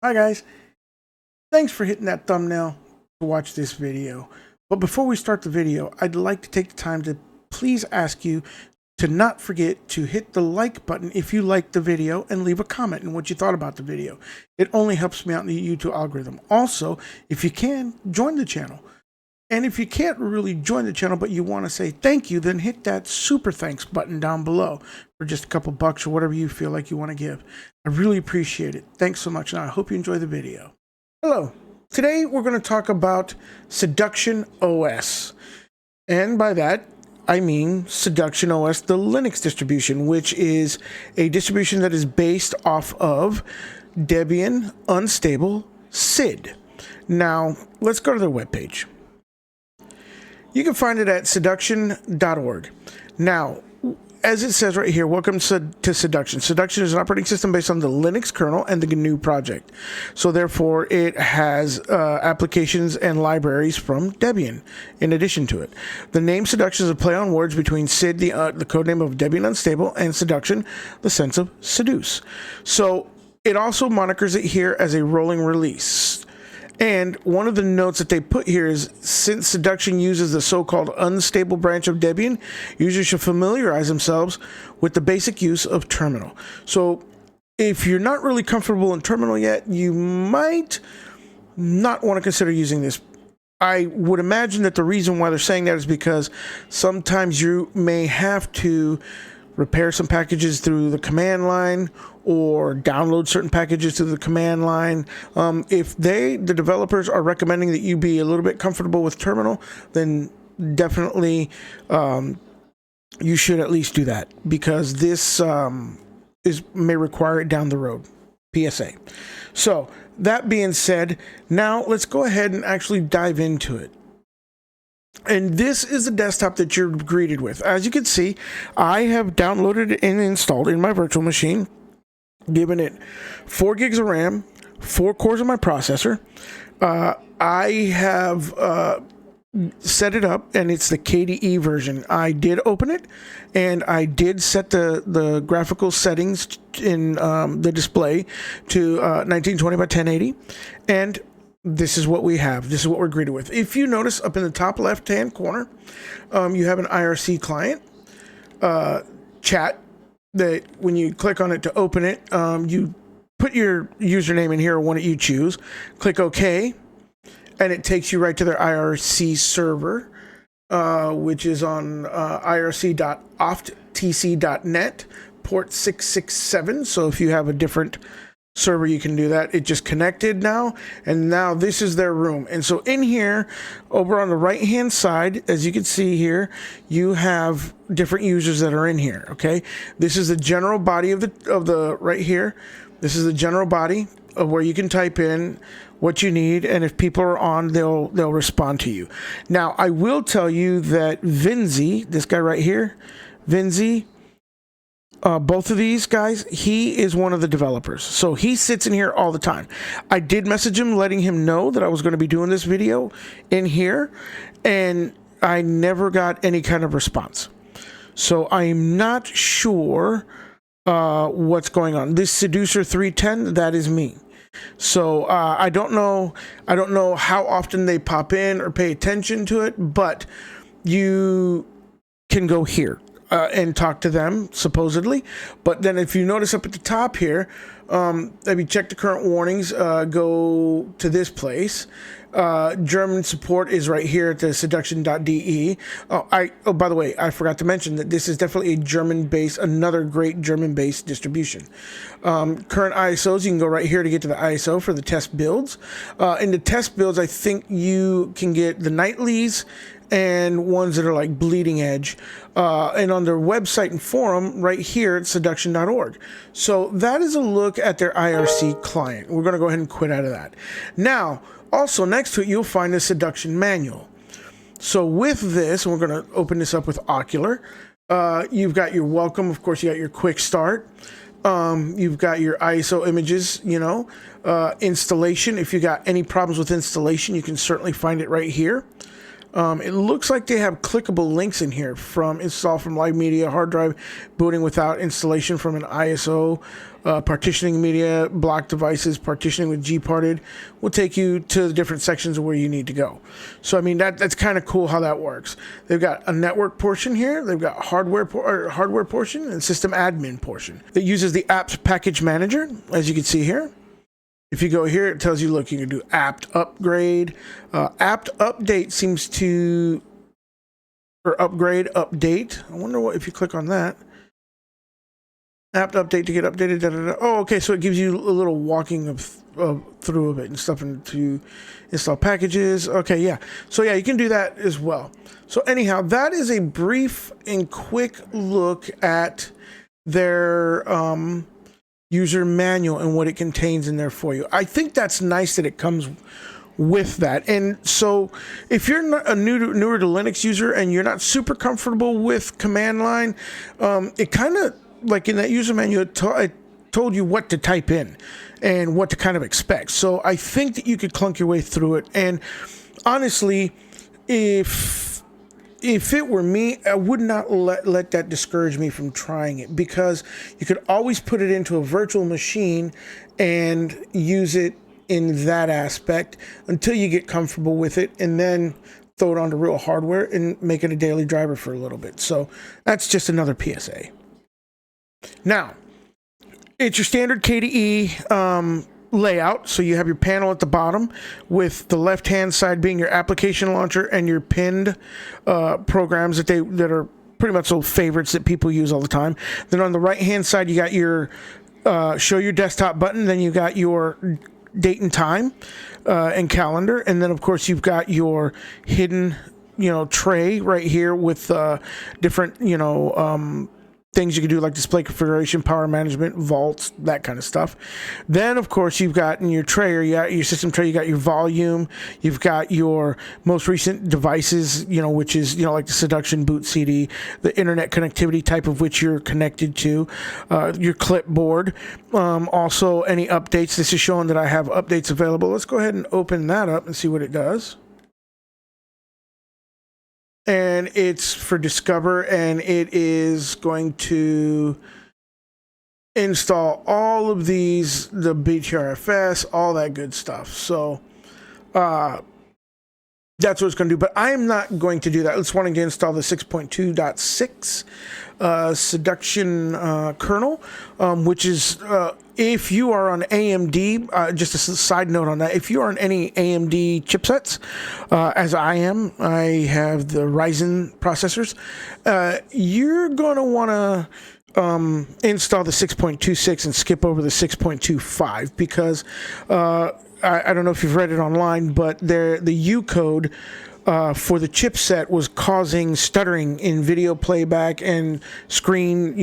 Hi guys, thanks for hitting that thumbnail to watch this video. But before we start the video, I'd like to take the time to please ask you to not forget to hit the like button if you liked the video and leave a comment on what you thought about the video. It only helps me out in the YouTube algorithm. Also, if you can, join the channel. And if you can't really join the channel but you want to say thank you, then hit that super thanks button down below for just a couple bucks or whatever you feel like you want to give. I really appreciate it. Thanks so much, and I hope you enjoy the video. Hello. Today we're going to talk about Siduction OS. And by that, I mean Siduction OS, the Linux distribution, which is a distribution that is based off of Debian Unstable SID. Now, let's go to their webpage. You can find it at seduction.org. Now, as it says right here, welcome to Seduction. Seduction is an operating system based on the Linux kernel and the GNU project. So therefore, it has applications and libraries from Debian in addition to it. The name Seduction is a play on words between SID, the codename of Debian Unstable, and Seduction, the sense of seduce. So it also monikers it here as a rolling release. And one of the notes that they put here is, since Siduction uses the so-called unstable branch of Debian, users should familiarize themselves with the basic use of terminal. So if you're not really comfortable in terminal yet, you might not want to consider using this. I would imagine that the reason why they're saying that is because sometimes you may have to repair some packages through the command line or download certain packages through the command line. If the developers are recommending that you be a little bit comfortable with terminal, then definitely you should at least do that, because this may require it down the road. PSA. So that being said, now let's go ahead and actually dive into it. And this is the desktop that you're greeted with. As you can see, I have downloaded and installed in my virtual machine, given it 4 gigs of RAM, 4 cores of my processor. I have set it up, and it's the KDE version. I did open it, and I did set the graphical settings in the display to 1920 by 1080, and this is what we have. This is what we're greeted with. If you notice up in the top left-hand corner, you have an IRC client chat that when you click on it to open it, you put your username in here or one that you choose, click OK, and it takes you right to their IRC server, which is on irc.ofttc.net, port 667. So if you have a different server, you can do that. It just connected now, and now this is their room. And so in here, over on the right hand side, as you can see here, you have different users that are in here. Okay, this is the general body of the right here. This is the general body of where you can type in what you need, and if people are on, they'll respond to you. Now, I will tell you that Vinzi, this guy right here, Vinzi, both of these guys, he is one of the developers. So he sits in here all the time. I did message him letting him know that I was going to be doing this video in here, and I never got any kind of response. So I'm not sure what's going on. This Seducer 310, that is me. So I don't know how often they pop in or pay attention to it, but you can go here and talk to them, supposedly. But then if you notice up at the top here, if you check the current warnings, go to this place. German support is right here at the seduction.de. Oh, by the way, I forgot to mention that this is definitely a German-based, another great German-based distribution. Current ISOs, you can go right here to get to the ISO for the test builds. In the test builds, I think you can get the nightlies and ones that are like bleeding edge, and on their website and forum right here at seduction.org. So that is a look at their IRC client. We're going to go ahead and quit out of that. Now, also next to it, you'll find the Seduction manual. So with this, and we're going to open this up with Ocular, you've got your welcome. Of course, you got your quick start. You've got your ISO images, installation. If you got any problems with installation, you can certainly find it right here. It looks like they have clickable links in here from install from live media, hard drive, booting without installation from an ISO, partitioning media, block devices, partitioning with gparted will take you to the different sections of where you need to go. So, I mean, that's kind of cool how that works. They've got a network portion here. They've got hardware portion and system admin portion. It uses the apps package manager, as you can see here. If you go here, it tells you, look, you can do apt upgrade. Apt update seems to, or upgrade, update. I wonder what, if you click on that. Apt update to get updated. Da, da, da. Oh, okay, so it gives you a little walking through of it and stuff, and to install packages. Okay, yeah. So yeah, you can do that as well. So anyhow, that is a brief and quick look at their user manual and what it contains in there for you. I think that's nice that it comes with that. And so if you're not a newer to Linux user and you're not super comfortable with command line, it kind of, like in that user manual, it told you what to type in and what to kind of expect. So I think that you could clunk your way through it. And honestly, if it were me, I would not let that discourage me from trying it, because you could always put it into a virtual machine and use it in that aspect until you get comfortable with it, and then throw it onto real hardware and make it a daily driver for a little bit. So that's just another PSA. Now, it's your standard KDE layout. So you have your panel at the bottom, with the left hand side being your application launcher and your pinned programs that are pretty much old favorites that people use all the time. Then on the right hand side, you got your show your desktop button. Then you got your date and time and calendar, and then of course you've got your hidden tray right here with different things you can do, like display configuration, power management, vaults, that kind of stuff. Then, of course, you've got in your tray, or your system tray, you got your volume, you've got your most recent devices, which is, like the Siduction boot CD, the internet connectivity type of which you're connected to, your clipboard, also any updates. This is showing that I have updates available. Let's go ahead and open that up and see what it does. And it's for Discover, and it is going to install all of these, the BTRFS, all that good stuff. So that's what it's going to do. But I'm not going to do that. It's wanting to install the 6.2.6 seduction kernel, which is if you are on AMD, just a side note on that, if you are on any AMD chipsets, as I am, I have the Ryzen processors, you're going to want to install the 6.26 and skip over the 6.25, because I don't know if you've read it online, but the U code for the chipset was causing stuttering in video playback and screen,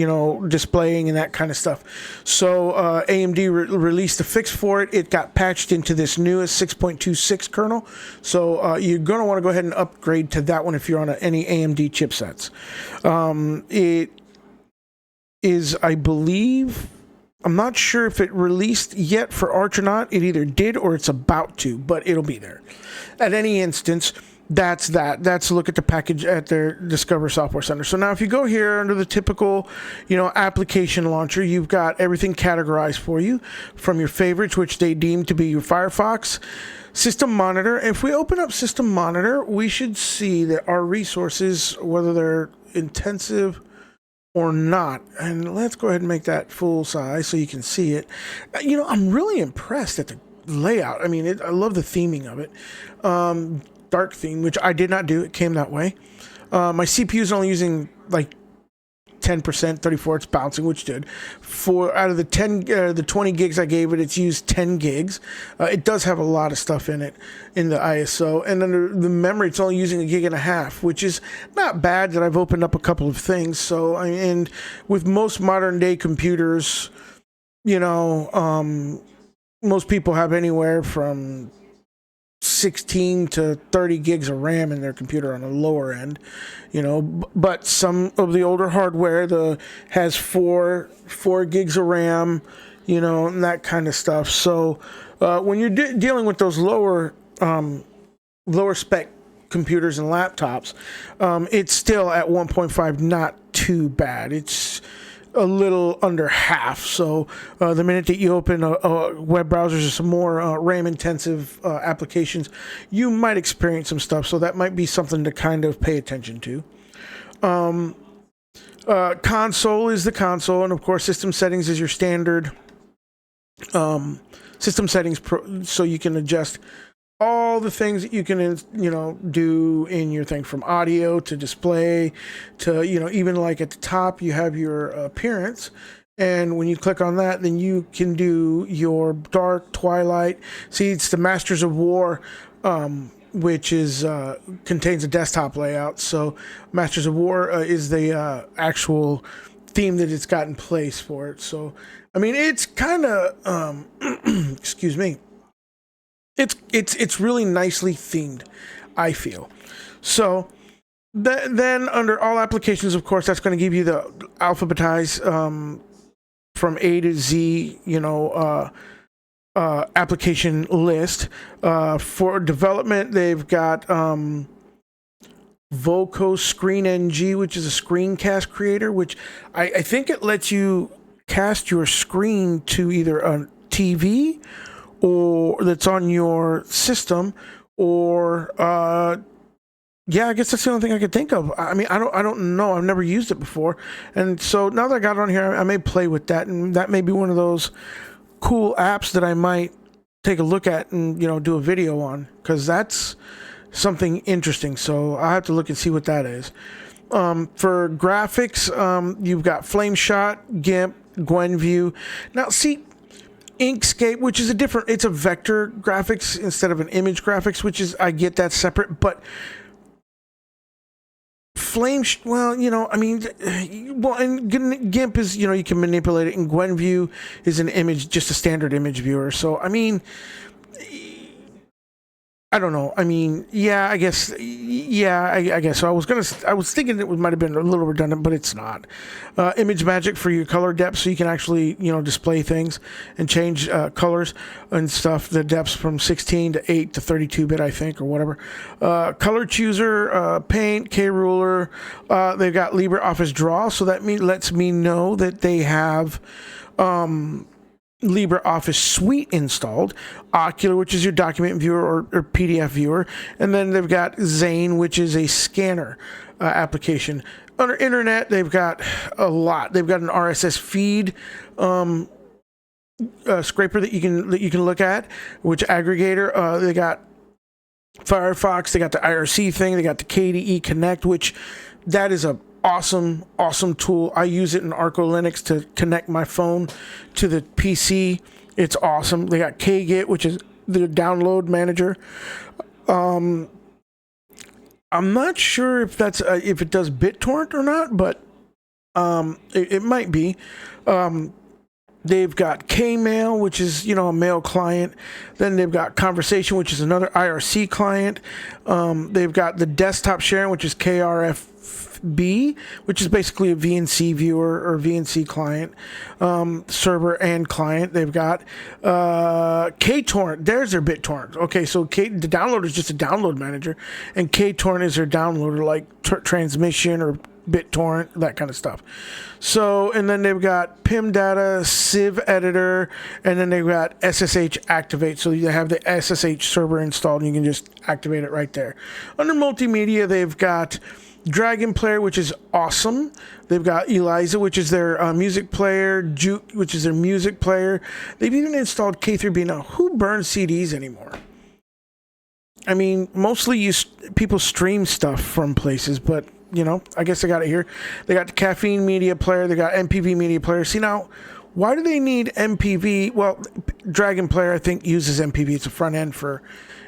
displaying and that kind of stuff. So AMD released a fix for it. It got patched into this newest 6.26 kernel. So you're going to want to go ahead and upgrade to that one if you're on any AMD chipsets. It is, I believe, I'm not sure if it released yet for Arch or not. It either did or it's about to, but it'll be there. At any instance, that's a look at the package at their Discover Software Center. So now if you go here under the typical, application launcher, you've got everything categorized for you from your favorites, which they deem to be your Firefox, System Monitor. And if we open up System Monitor, we should see that our resources, whether they're intensive or not, and let's go ahead and make that full size so you can see it. I'm really impressed at the layout. I mean, I love the theming of it. Dark theme, which I did not do. It came that way. My CPU is only using like 10%, 34. It's bouncing, which did. For out of the 20 gigs I gave it, it's used 10 gigs. It does have a lot of stuff in it in the ISO, and under the memory, it's only using 1.5 gigs, which is not bad. That I've opened up a couple of things. So, and with most modern day computers, most people have anywhere from 16 to 30 gigs of RAM in their computer on the lower end, but some of the older hardware has 4 gigs of RAM, and that kind of stuff. So when you're dealing with those lower spec computers and laptops, it's still at 1.5 not too bad. It's a little under half. So the minute that you open a web browsers or some more RAM intensive applications, you might experience some stuff. So that might be something to kind of pay attention to. Console is the console, and of course system settings is your standard system settings, so you can adjust all the things that you can, do in your thing, from audio to display to, even like at the top you have your appearance, and when you click on that, then you can do your dark, twilight. See, it's the Masters of War, which is contains a desktop layout. So Masters of War is the actual theme that it's got in place for it. So I mean, it's kind of excuse me. It's really nicely themed, I feel. So then under all applications, of course, that's going to give you the alphabetized from A to Z, application list. For development, they've got Voco Screen NG, which is a screencast creator, which I think it lets you cast your screen to either a TV or that's on your system, or I guess that's the only thing I could think of. I mean, I don't know. I've never used it before, and so now that I got it on here, I may play with that, and that may be one of those cool apps that I might take a look at and do a video on, because that's something interesting. So I'll have to look and see what that is. For graphics, you've got Flameshot, GIMP, Gwenview. Now see, Inkscape, which is it's a vector graphics instead of an image graphics, which is, I get that separate, but and GIMP is, you can manipulate it, and Gwenview is an image, just a standard image viewer. So, I mean, I don't know. I mean, I guess. So I was thinking it might have been a little redundant, but it's not. Image Magic for your color depth, so you can actually, display things and change colors and stuff. The depths from 16 to 8 to 32-bit, I think, or whatever. Color Chooser, Paint, K-Ruler. They've got LibreOffice Draw, so that lets me know that they have LibreOffice Suite installed, Ocular, which is your document viewer or PDF viewer, and then they've got Zane, which is a scanner application. Under Internet, they've got a lot. They've got an RSS feed scraper that you can look at, which aggregator. They got Firefox, they got the IRC thing, they got the KDE Connect, which that is a awesome tool. I use it in Arco Linux to connect my phone to the PC. It's awesome. They got KGit, which is the download manager. I'm not sure if that's if it does BitTorrent or not, but it might be. They've got Kmail, which is, a mail client. Then they've got Conversation, which is another IRC client. They've got the desktop sharing, which is KRFB, which is basically a VNC viewer or VNC client, server and client. They've got KTorrent. There's their BitTorrent. Okay, so the downloader is just a download manager, and KTorrent is their downloader, like Transmission or BitTorrent, that kind of stuff. So, and then they've got PIM Data, Civ Editor, and then they've got SSH Activate. So you have the SSH server installed, and you can just activate it right there. Under Multimedia, they've got Dragon Player, which is awesome. They've got Eliza, which is their music player, Juke, which is their music player. They've even installed K3B. Now, who burns CDs anymore? I mean, mostly people stream stuff from places, but I guess I got it here. They got the Caffeine Media Player. They got MPV Media Player. See, now, why do they need MPV? Well, Dragon Player, I think, uses MPV. It's a front end for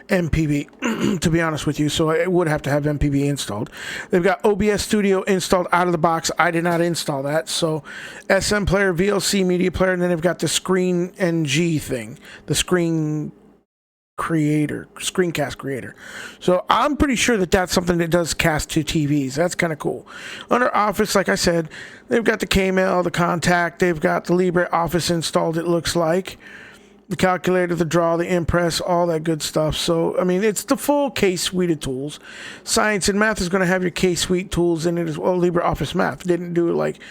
MPV, to be honest with you. So it would have to have MPV installed. They've got OBS Studio installed out of the box. I did not install that. So SM Player, VLC Media Player, and then they've got the Screen NG thing, the screencast creator. So I'm pretty sure that that's something that does cast to TVs. That's kind of cool. Under Office, like I said, they've got the Kmail, the Contact, they've got the LibreOffice installed, it looks like. the calculator, the draw, the impress, all that good stuff. So, I mean, it's the full case suite of tools. Science and math is going to have your case suite tools in it as well. LibreOffice Math didn't do it like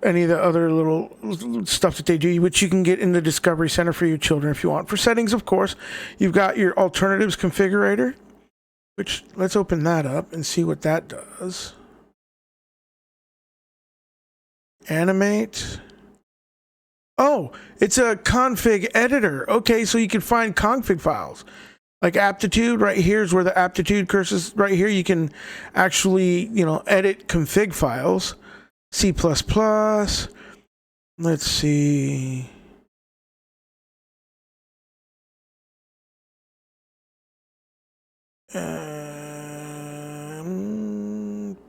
any of the other little stuff that they do, which you can get in the Discovery Center for your children if you want. For settings, of course, you've got your alternatives configurator, which let's open that up and see what that does. Animate. Oh, it's a config editor. Okay, so you can find config files. Like aptitude, right here is where the aptitude curses. Right here, you can actually, edit config files. C++. Let's see.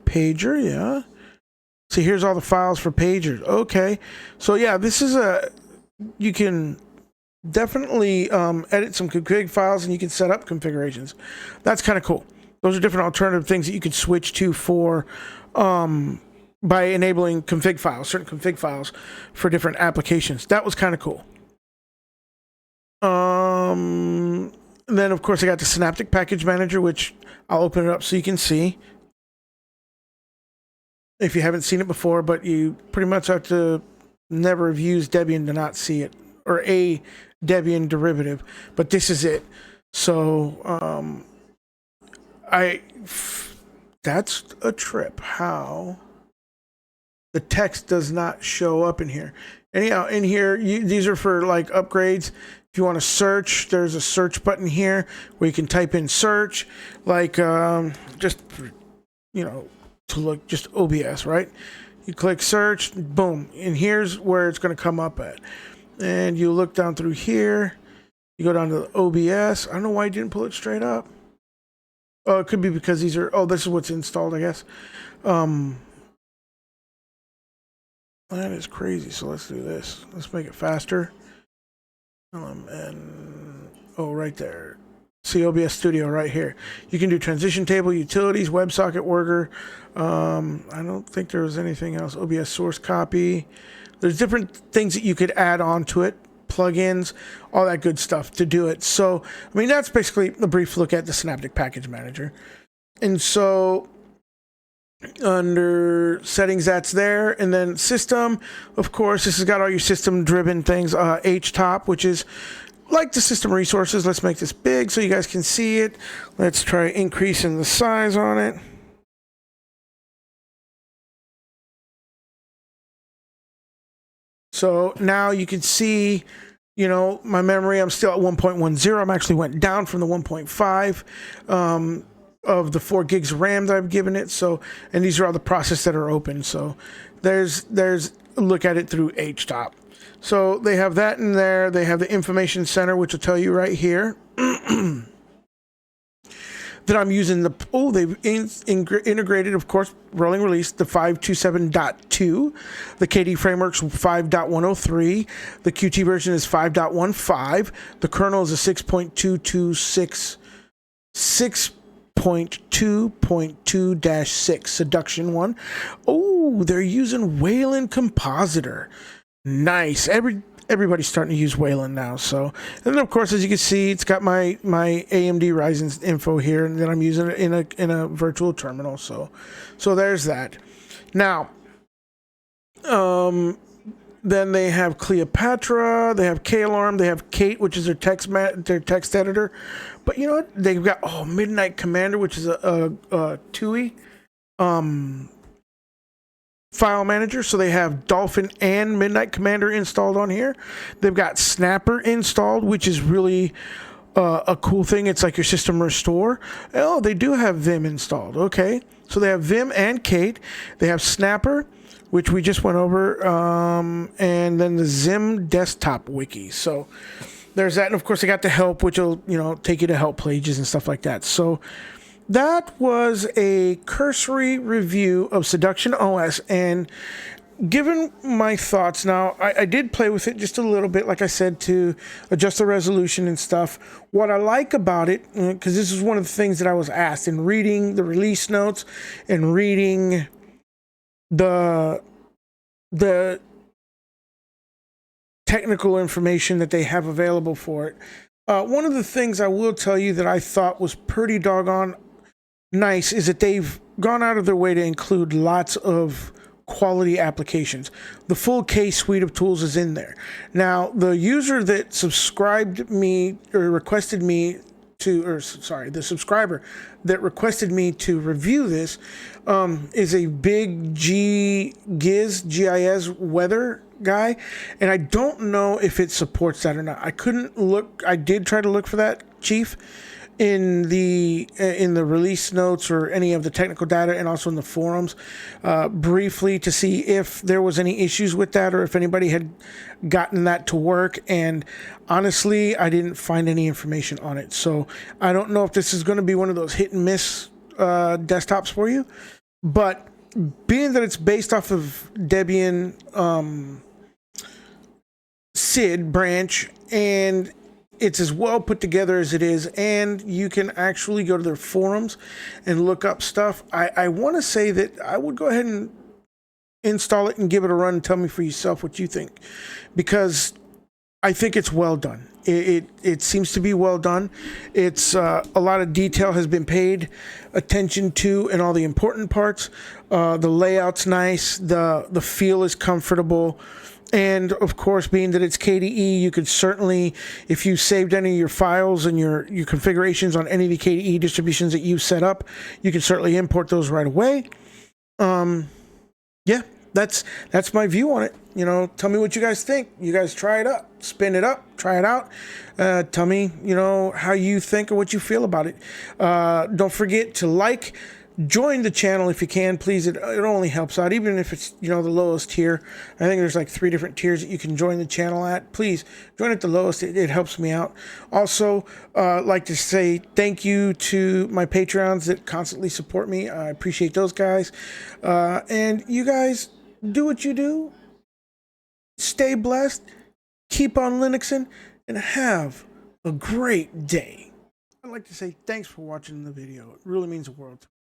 Pager, yeah. See, here's all the files for pagers. Okay. So yeah, this is you can definitely edit some config files and you can set up configurations. That's kind of cool. Those are different alternative things that you could switch to for by enabling config files, certain config files for different applications. That was kind of cool. And then of course I got the Synaptic package manager, which I'll open it up so you can see if you haven't seen it before, but you pretty much have to never have used Debian to not see it, or a Debian derivative, but this is it. So that's a trip how the text does not show up in here. Anyhow, in here, these are for like upgrades. If you want to search, there's a search button here where you can type in search, like just to look, just OBS, right? You click search, boom, and here's where it's going to come up at. And you look down through here, you go down to the OBS. I don't know why you didn't pull it straight up. Oh, it could be because these are, this is what's installed, I guess. That is crazy. So let's do this. Let's make it faster. And right there. See OBS Studio right here. You can do transition table, utilities, WebSocket worker. I don't think there was anything else. OBS source copy. There's different things that you could add on to it, plugins, all that good stuff to do it. So, I mean, that's basically a brief look at the Synaptic Package Manager. And so under settings, that's there. And then system, of course, this has got all your system driven things. HTOP, which is like the system resources. Let's make this big so you guys can see it. Let's try increasing the size on it. So now you can see, my memory, I'm still at 1.10. I'm actually went down from the 1.5 of the 4 gigs of RAM that I've given it. So, and these are all the processes that are open. So there's look at it through HTOP. So they have that in there. They have the information center, which will tell you right here that I'm using they've integrated, of course, rolling release, the 5.27.2. The KD framework's 5.103. The Qt version is 5.15. The kernel is a 6.226, 6.2.2-6 seduction one. Oh, they're using Wayland Compositor. Nice. Everybody's starting to use Wayland now. So, and then of course, as you can see, it's got my AMD Ryzen info here, and then I'm using it in a virtual terminal. So there's that. Now, then they have Cleopatra, they have K-Alarm, they have Kate, which is their text editor. But you know what? They've got Midnight Commander, which is a TUI file manager. So they have Dolphin and Midnight Commander installed on here. They've got Snapper installed, which is really a cool thing. It's like your system restore. Oh, they do have Vim installed. Okay, so they have Vim and Kate. They have Snapper, which we just went over, and then the Zim desktop wiki. So there's that, and of course I got the help, which will take you to help pages and stuff like that. So that was a cursory review of Seduction OS, and given my thoughts now, I did play with it just a little bit, like I said, to adjust the resolution and stuff. What I like about it, because this is one of the things that I was asked in reading the release notes and reading the technical information that they have available for it. One of the things I will tell you that I thought was pretty doggone nice is that they've gone out of their way to include lots of quality applications. The full K suite of tools is in there. Now, the user that subscribed me or requested me to, or sorry, the subscriber that requested me to review this is a big GIS weather guy, and I don't know if it supports that or not. I couldn't look. I did try to look for that, Chief, in the release notes or any of the technical data, and also in the forums briefly to see if there was any issues with that or if anybody had gotten that to work. And honestly, I didn't find any information on it. So I don't know if this is going to be one of those hit and miss desktops for you. But being that it's based off of Debian SID branch, and it's as well put together as it is, and you can actually go to their forums and look up stuff, I want to say that I would go ahead and install it and give it a run and tell me for yourself what you think, because I think it's well done. It seems to be well done. It's a lot of detail has been paid attention to in all the important parts. The layout's nice. The feel is comfortable. And of course, being that it's KDE, you could certainly, if you saved any of your files and your configurations on any of the KDE distributions that you set up, you can certainly import those right away. Yeah, that's my view on it. You know, tell me what you guys think. You guys try it up, spin it up, try it out. Tell me, you know, how you think or what you feel about it. Don't forget to like. Join the channel if you can, please. It only helps out, even if it's, you know, the lowest tier. I think there's like 3 different tiers that you can join the channel at. Please join at the lowest. It helps me out. Also, like to say thank you to my Patreons that constantly support me. I appreciate those guys. And you guys do what you do. Stay blessed. Keep on Linuxing and have a great day. I'd like to say thanks for watching the video. It really means the world to me.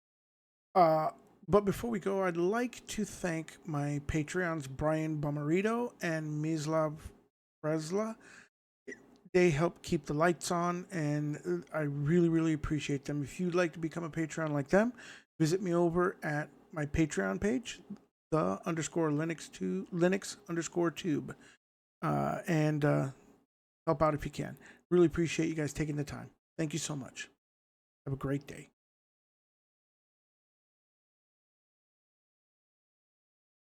But before we go, I'd like to thank my Patreons, Brian Bomarito and Mislav Bresla. They help keep the lights on, and I really, really appreciate them. If you'd like to become a Patreon like them, visit me over at my Patreon page, _Linux_tube, and help out if you can. Really appreciate you guys taking the time. Thank you so much. Have a great day.